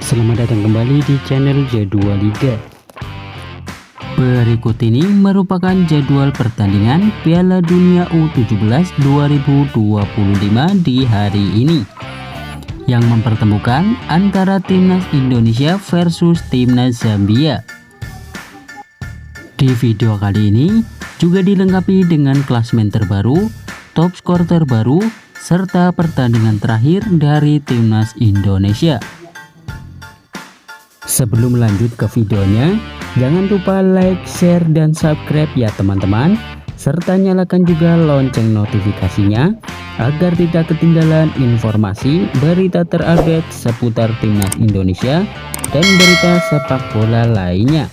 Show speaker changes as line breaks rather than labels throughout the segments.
Selamat datang kembali di channel Jadwal Liga. Berikut ini merupakan jadwal pertandingan Piala Dunia U17 2025 di hari ini, yang mempertemukan antara Timnas Indonesia versus Timnas Zambia. Di video kali ini juga dilengkapi dengan klasemen terbaru, top skor terbaru, serta pertandingan terakhir dari Timnas Indonesia. Sebelum lanjut ke videonya, jangan lupa like, share, dan subscribe ya teman-teman, serta nyalakan juga lonceng notifikasinya agar tidak ketinggalan informasi berita terupdate seputar Timnas Indonesia dan berita sepak bola lainnya.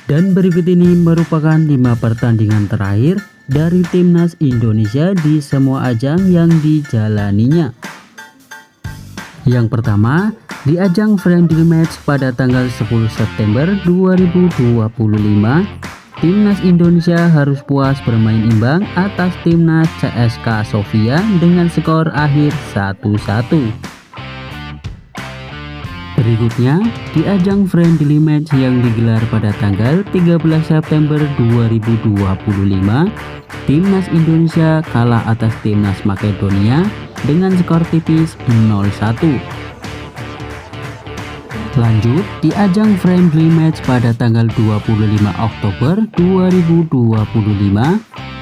Dan berikut ini merupakan 5 pertandingan terakhir dari Timnas Indonesia di semua ajang yang dijalaninya. Yang pertama, di ajang friendly match pada tanggal 10 September 2025, Timnas Indonesia harus puas bermain imbang atas Timnas CSKA Sofia dengan skor akhir 1-1. Berikutnya, di ajang friendly match yang digelar pada tanggal 13 September 2025, Timnas Indonesia kalah atas Timnas Makedonia dengan skor tipis 0-1. Lanjut, di ajang friendly match pada tanggal 25 Oktober 2025,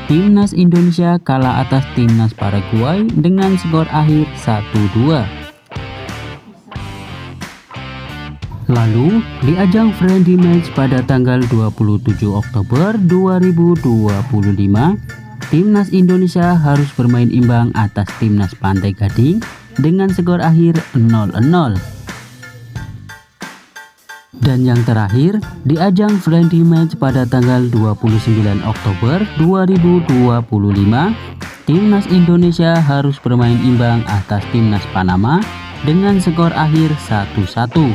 Timnas Indonesia kalah atas Timnas Paraguay dengan skor akhir 1-2. Lalu, di ajang friendly match pada tanggal 27 Oktober 2025, Timnas Indonesia harus bermain imbang atas Timnas Pantai Gading dengan skor akhir 0-0. Dan yang terakhir, di ajang friendly match pada tanggal 29 Oktober 2025, Timnas Indonesia harus bermain imbang atas Timnas Panama dengan skor akhir 1-1.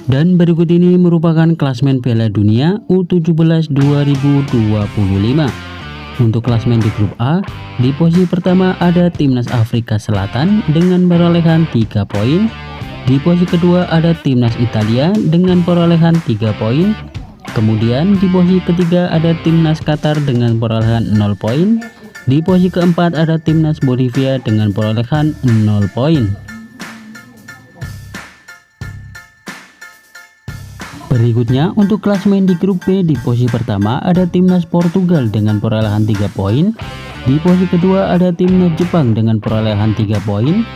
Dan berikut ini merupakan klasemen Piala Dunia U17 2025. Untuk klasemen di grup A, di posisi pertama ada Timnas Afrika Selatan dengan perolehan 3 poin. Di posisi kedua ada Timnas Italia dengan perolehan 3 poin. Kemudian di posisi ketiga ada Timnas Qatar dengan perolehan 0 poin. Di posisi keempat ada Timnas Bolivia dengan perolehan 0 poin. Berikutnya, untuk klasemen di grup B, di posisi pertama ada Timnas Portugal dengan perolehan 3 poin. Di posisi kedua ada Timnas Jepang dengan perolehan 3 poin.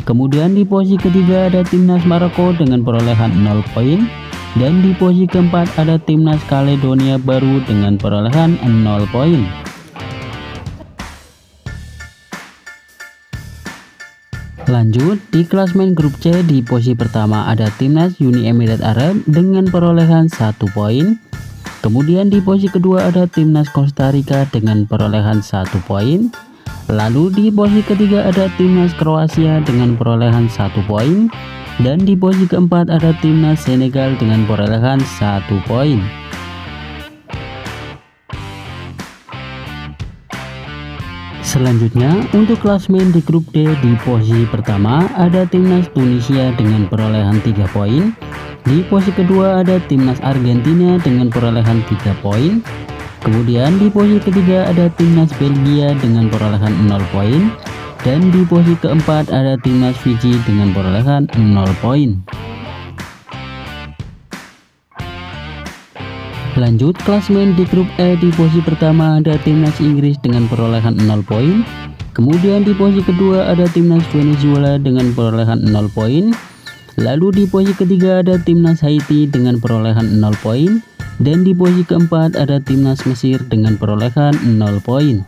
Kemudian di posisi ketiga ada Timnas Maroko dengan perolehan 0 poin. Dan di posisi keempat ada Timnas Kaledonia Baru dengan perolehan 0 poin. Lanjut, di klasemen grup C, di posisi pertama ada Timnas Uni Emirat Arab dengan perolehan 1 poin. Kemudian di posisi kedua ada Timnas Costa Rica dengan perolehan 1 poin. Lalu di posisi ketiga ada Timnas Kroasia dengan perolehan 1 poin. Dan di posisi keempat ada Timnas Senegal dengan perolehan 1 poin. Selanjutnya, untuk klasemen di grup D, di posisi pertama ada Timnas Tunisia dengan perolehan 3 poin. Di posisi kedua ada Timnas Argentina dengan perolehan 3 poin. Kemudian di posisi ketiga ada Timnas Belgia dengan perolehan 0 poin. Dan di posisi keempat ada Timnas Fiji dengan perolehan 0 poin. Lanjut, klasemen di grup E, di posisi pertama ada Timnas Inggris dengan perolehan 0 poin. Kemudian di posisi kedua ada Timnas Venezuela dengan perolehan 0 poin. Lalu di posisi ketiga ada Timnas Haiti dengan perolehan 0 poin. Dan di posisi keempat ada Timnas Mesir dengan perolehan 0 poin.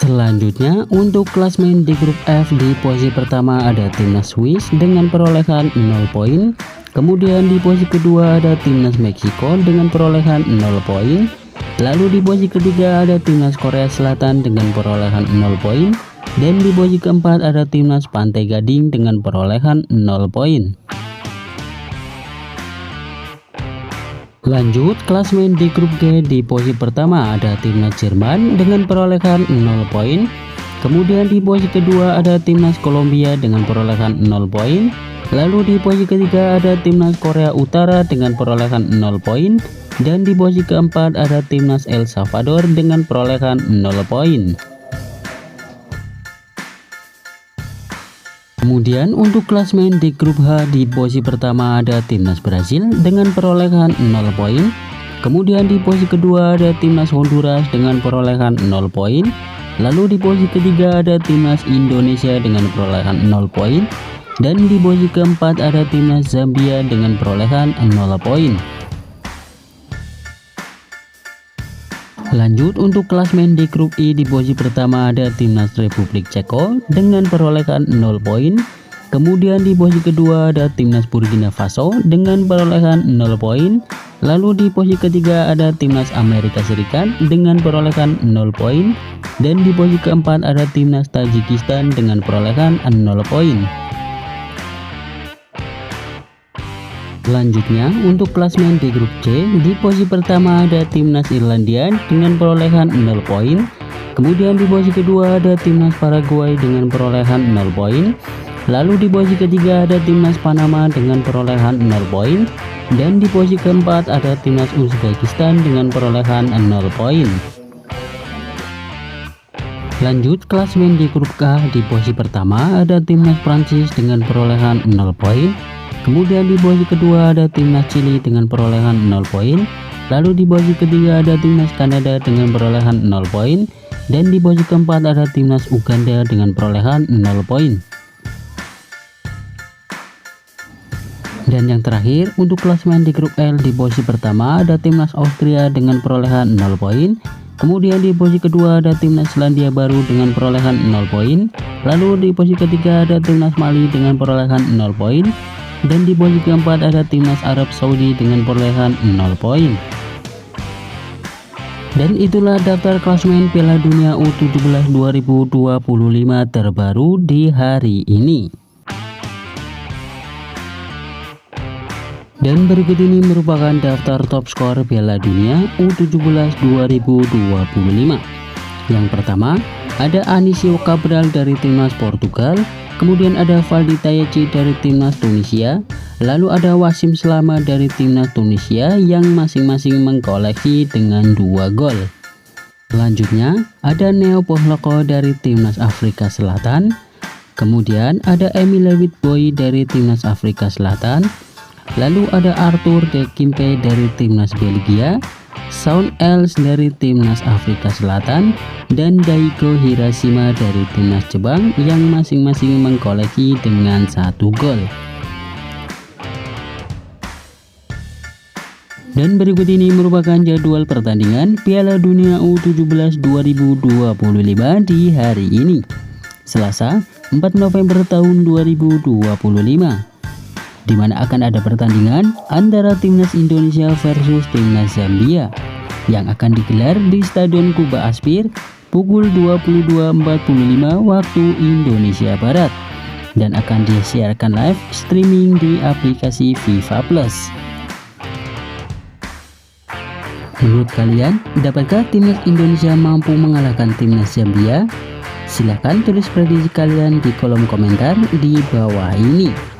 Selanjutnya, untuk klasemen di grup F, di posisi pertama ada Timnas Swiss dengan perolehan 0 poin. Kemudian di posisi kedua ada Timnas Meksiko dengan perolehan 0 poin. Lalu di posisi ketiga ada Timnas Korea Selatan dengan perolehan 0 poin. Dan di posisi keempat ada Timnas Pantai Gading dengan perolehan 0 poin. Lanjut, klasmen di grup G. Di posisi pertama ada timnas Jerman dengan perolehan 0 poin. Kemudian di posisi kedua ada timnas Kolombia dengan perolehan 0 poin. Lalu di posisi ketiga ada timnas Korea Utara dengan perolehan 0 poin. Dan di posisi keempat ada timnas El Salvador dengan perolehan 0 poin. Kemudian untuk klasmen di grup H, di posisi pertama ada timnas Brasil dengan perolehan 0 poin. Kemudian di posisi kedua ada timnas Honduras dengan perolehan 0 poin. Lalu di posisi ketiga ada timnas Indonesia dengan perolehan 0 poin. Dan di posisi keempat ada timnas Zambia dengan perolehan 0 poin. Lanjut untuk klasmen di grup I, di posisi pertama ada timnas Republik Ceko dengan perolehan 0 poin. Kemudian di posisi kedua ada timnas Burkina Faso dengan perolehan 0 poin. Lalu di posisi ketiga ada timnas Amerika Serikat dengan perolehan 0 poin. Dan di posisi keempat ada timnas Tajikistan dengan perolehan 0 poin. Selanjutnya untuk klasmen di grup C, di posisi pertama ada timnas Irlandia dengan perolehan 0 poin. Kemudian di posisi kedua ada timnas Paraguay dengan perolehan 0 poin. Lalu di posisi ketiga ada timnas Panama dengan perolehan 0 poin. Dan di posisi keempat ada timnas Uzbekistan dengan perolehan 0 poin. Lanjut klasmen di grup K, di posisi pertama ada timnas Prancis dengan perolehan 0 poin. Kemudian di posisi kedua ada timnas Chili dengan perolehan 0 poin. Lalu di posisi ketiga ada timnas Kanada dengan perolehan 0 poin. Dan di posisi keempat ada timnas Uganda dengan perolehan 0 poin. Dan yang terakhir untuk klasmen di grup L, di posisi pertama ada timnas Austria dengan perolehan 0 poin. Kemudian di posisi kedua ada timnas Selandia Baru dengan perolehan 0 poin. Lalu di posisi ketiga ada timnas Mali dengan perolehan 0 poin. Dan di posisi keempat ada timnas Arab Saudi dengan perolehan 0 poin. Dan itulah daftar klasmen Piala Dunia U17 2025 terbaru di hari ini. Dan berikut ini merupakan daftar top skor Piala Dunia U17 2025. Yang pertama ada Anísio Cabral dari timnas Portugal. Kemudian ada Valdi Tayeci dari timnas Tunisia. Lalu ada Wasim Selama dari timnas Tunisia yang masing-masing mengkoleksi dengan 2 gol. Selanjutnya ada Neo Pohloko dari timnas Afrika Selatan. Kemudian ada Emile Witbooi dari timnas Afrika Selatan. Lalu ada Arthur de Kimpe dari timnas Belgia, Shaun Els dari timnas Afrika Selatan, dan Daigo Hirashima dari timnas Jepang yang masing-masing mengkoleksi dengan 1 gol. Dan berikut ini merupakan jadwal pertandingan Piala Dunia U17 2025 di hari ini, Selasa 4 November tahun 2025. Di mana akan ada pertandingan antara timnas Indonesia versus timnas Zambia yang akan digelar di Stadion Kuba Aspir pukul 22.45 waktu Indonesia Barat dan akan disiarkan live streaming di aplikasi FIFA Plus. Menurut kalian, dapatkah timnas Indonesia mampu mengalahkan timnas Zambia? Silahkan tulis prediksi kalian di kolom komentar di bawah ini.